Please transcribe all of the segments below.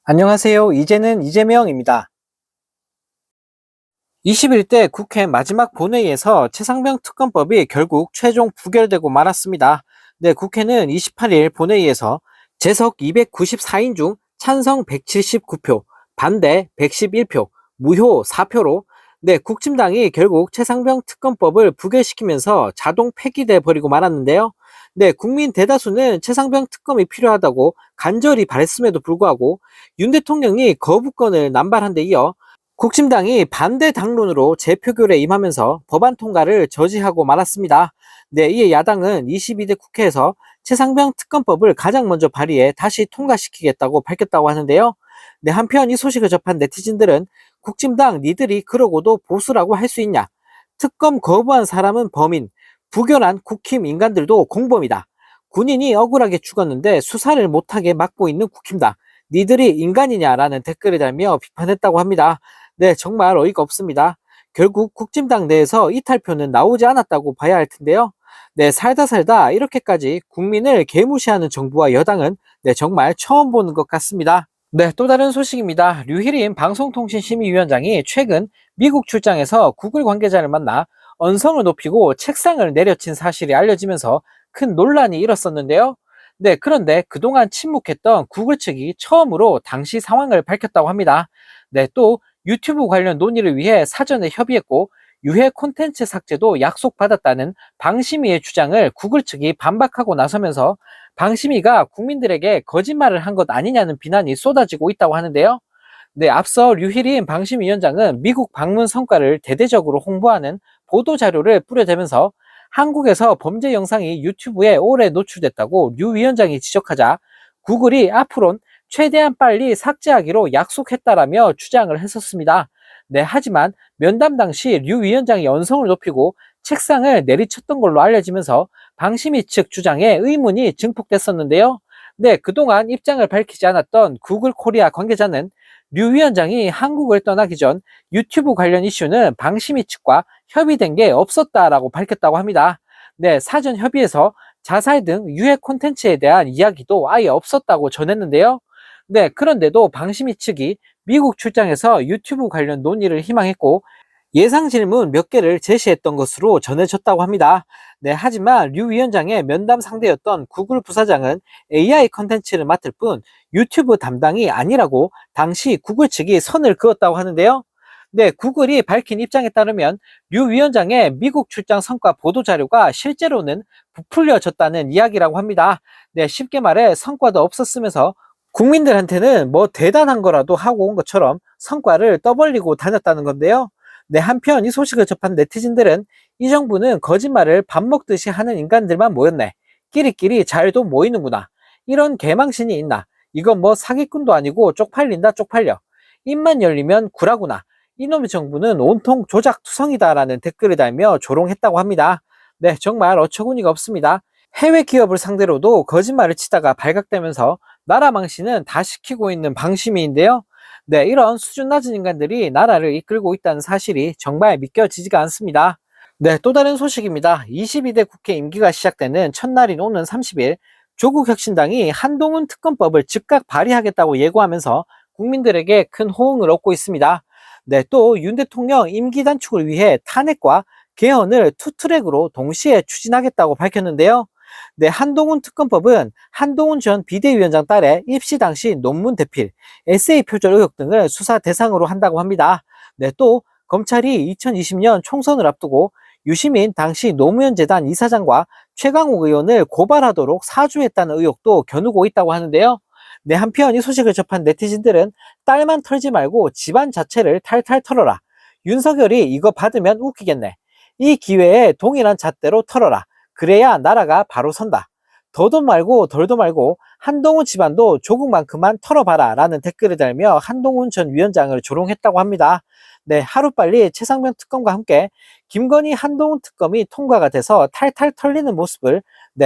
안녕하세요. 이제는 이재명입니다. 21대 국회 마지막 본회의에서 최상병 특검법이 결국 최종 부결되고 말았습니다. 네, 국회는 28일 본회의에서 재석 294인 중 찬성 179표, 반대 111표, 무효 4표로 국힘당이 결국 최상병 특검법을 부결시키면서 자동 폐기돼 버리고 말았는데요. 네, 국민 대다수는 최상병 특검이 필요하다고 간절히 바랬음에도 불구하고 윤 대통령이 거부권을 남발한 데 이어 국힘당이 반대 당론으로 재표결에 임하면서 법안 통과를 저지하고 말았습니다. 네, 이에 야당은 22대 국회에서 최상병 특검법을 가장 먼저 발의해 다시 통과시키겠다고 밝혔다고 하는데요. 네, 한편 이 소식을 접한 네티즌들은 국힘당 니들이 그러고도 보수라고 할 수 있냐? 특검 거부한 사람은 범인, 부결한 국힘 인간들도 공범이다. 군인이 억울하게 죽었는데 수사를 못하게 막고 있는 국힘당. 니들이 인간이냐라는 댓글을 달며 비판했다고 합니다. 네, 정말 어이가 없습니다. 결국 국힘당 내에서 이탈표는 나오지 않았다고 봐야 할 텐데요. 네, 살다 살다 이렇게까지 국민을 개무시하는 정부와 여당은 정말 처음 보는 것 같습니다. 네, 또 다른 소식입니다. 류희린 방송통신심의위원장이 최근 미국 출장에서 구글 관계자를 만나 언성을 높이고 책상을 내려친 사실이 알려지면서 큰 논란이 일었었는데요. 네, 그런데 그동안 침묵했던 구글 측이 처음으로 당시 상황을 밝혔다고 합니다. 네, 또 유튜브 관련 논의를 위해 사전에 협의했고 유해 콘텐츠 삭제도 약속받았다는 방심위의 주장을 구글 측이 반박하고 나서면서 방심위가 국민들에게 거짓말을 한 것 아니냐는 비난이 쏟아지고 있다고 하는데요. 네, 앞서 류희린 방심위원장은 미국 방문 성과를 대대적으로 홍보하는 보도자료를 뿌려대면서 한국에서 범죄 영상이 유튜브에 오래 노출됐다고 류 위원장이 지적하자 구글이 앞으론 최대한 빨리 삭제하기로 약속했다라며 주장을 했었습니다. 네, 하지만 면담 당시 류 위원장이 언성을 높이고 책상을 내리쳤던 걸로 알려지면서 방심위 측 주장에 의문이 증폭됐었는데요. 네, 그동안 입장을 밝히지 않았던 구글 코리아 관계자는 류 위원장이 한국을 떠나기 전 유튜브 관련 이슈는 방심위 측과 협의된 게 없었다라고 밝혔다고 합니다. 네, 사전 협의에서 자살 등 유해 콘텐츠에 대한 이야기도 아예 없었다고 전했는데요. 네, 그런데도 방심위 측이 미국 출장에서 유튜브 관련 논의를 희망했고 예상 질문 몇 개를 제시했던 것으로 전해졌다고 합니다. 네, 하지만 류 위원장의 면담 상대였던 구글 부사장은 AI 컨텐츠를 맡을 뿐 유튜브 담당이 아니라고 당시 구글 측이 선을 그었다고 하는데요. 네, 구글이 밝힌 입장에 따르면 류 위원장의 미국 출장 성과 보도 자료가 실제로는 부풀려졌다는 이야기라고 합니다. 네, 쉽게 말해 성과도 없었으면서 국민들한테는 뭐 대단한 거라도 하고 온 것처럼 성과를 떠벌리고 다녔다는 건데요. 네, 한편 이 소식을 접한 네티즌들은 이 정부는 거짓말을 밥 먹듯이 하는 인간들만 모였네. 끼리끼리 잘도 모이는구나. 이런 개망신이 있나. 이건 뭐 사기꾼도 아니고 쪽팔린다 쪽팔려. 입만 열리면 구라구나. 이놈의 정부는 온통 조작투성이다라는 댓글을 달며 조롱했다고 합니다. 네, 정말 어처구니가 없습니다. 해외 기업을 상대로도 거짓말을 치다가 발각되면서 나라 망신은 다 시키고 있는 방심위인데요. 네, 이런 수준 낮은 인간들이 나라를 이끌고 있다는 사실이 정말 믿겨지지가 않습니다. 네, 또 다른 소식입니다. 22대 국회 임기가 시작되는 첫날인 오는 30일 조국혁신당이 한동훈 특검법을 즉각 발의하겠다고 예고하면서 국민들에게 큰 호응을 얻고 있습니다. 네, 또 윤 대통령 임기 단축을 위해 탄핵과 개헌을 투트랙으로 동시에 추진하겠다고 밝혔는데요. 네, 한동훈 특검법은 한동훈 전 비대위원장 딸의 입시 당시 논문 대필, 에세이 표절 의혹 등을 수사 대상으로 한다고 합니다. 네, 또 검찰이 2020년 총선을 앞두고 유시민 당시 노무현 재단 이사장과 최강욱 의원을 고발하도록 사주했다는 의혹도 겨누고 있다고 하는데요. 네, 한편 이 소식을 접한 네티즌들은 딸만 털지 말고 집안 자체를 탈탈 털어라. 윤석열이 이거 받으면 웃기겠네. 이 기회에 동일한 잣대로 털어라. 그래야 나라가 바로 선다. 더도 말고 덜도 말고 한동훈 집안도 조국만큼만 털어봐라 라는 댓글을 달며 한동훈 전 위원장을 조롱했다고 합니다. 네, 하루빨리 최상병 특검과 함께 김건희 한동훈 특검이 통과가 돼서 탈탈 털리는 모습을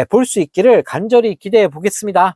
볼 수 있기를 간절히 기대해 보겠습니다.